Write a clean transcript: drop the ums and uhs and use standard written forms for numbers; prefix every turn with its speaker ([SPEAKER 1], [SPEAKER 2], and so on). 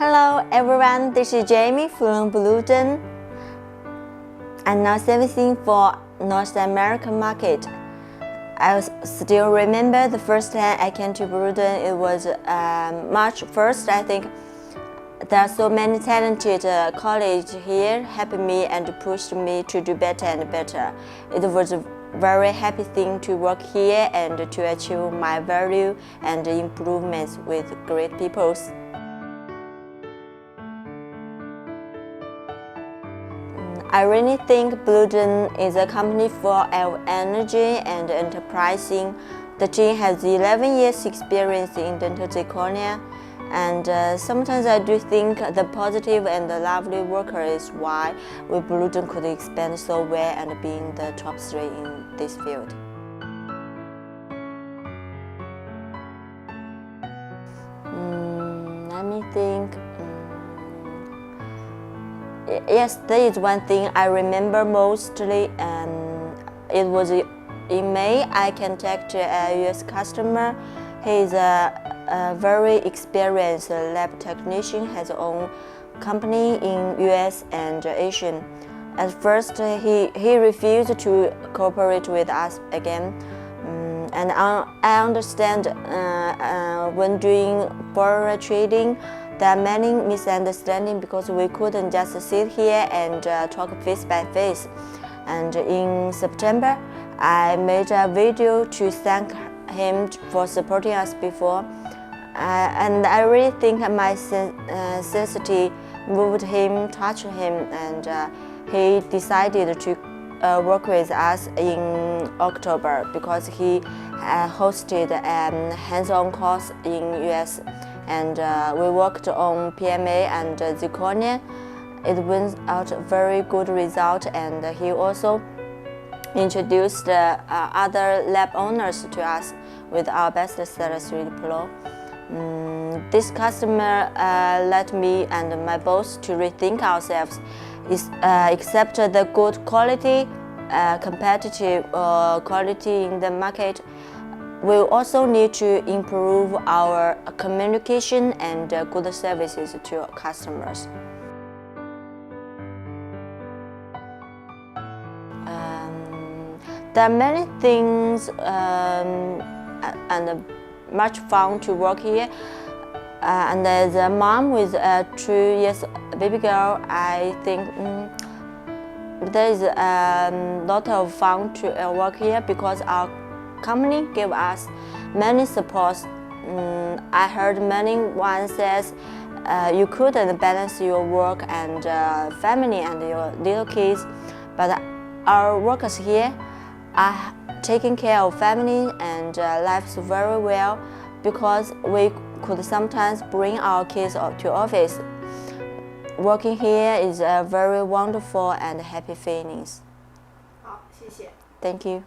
[SPEAKER 1] Hello everyone, this is Jamie from Bloomden. I'm now servicing for North American market. I still remember the first time I came to Bloomden. It was March 1st, I think. There are so many talented colleagues here helping me and pushed me to do better and better. It was a very happy thing to work here and to achieve my value and improvements with great people. I really think Bloomden is a company full of energy and enterprising. The team has 11 years experience in dental zirconia, and sometimes I do think the positive and the lovely worker is why Bloomden could expand so well and being the top 3 in this field. Let me think. Yes, there is one thing I remember mostly, and it was in May. I contacted a US customer. He is a very experienced lab technician, has his own company in US and Asia. At first, he refused to cooperate with us again, and I understand when doing foreign trading, there are many misunderstandings because we couldn't just sit here and talk face by face. And in September, I made a video to thank him for supporting us before. And I really think my sincerity moved him, touched him, and he decided to work with us in October because he hosted a hands-on course in US. And we worked on PMA and zirconia. It went out a very good result, and he also introduced other lab owners to us with our best seller 3D Pro. This customer led me and my boss to rethink ourselves, accept the good quality, competitive quality in the market. We also need to improve our communication and good services to customers. There are many things and much fun to work here. And as a mom with a 2 years baby girl, I think there is a lot of fun to work here because our company gave us many supports. I heard many one says you couldn't balance your work and family and your little kids, but our workers here are taking care of family and lives very well because we could sometimes bring our kids to office. Working here is a very wonderful and happy feelings.
[SPEAKER 2] 好，谢谢。
[SPEAKER 1] Thank you.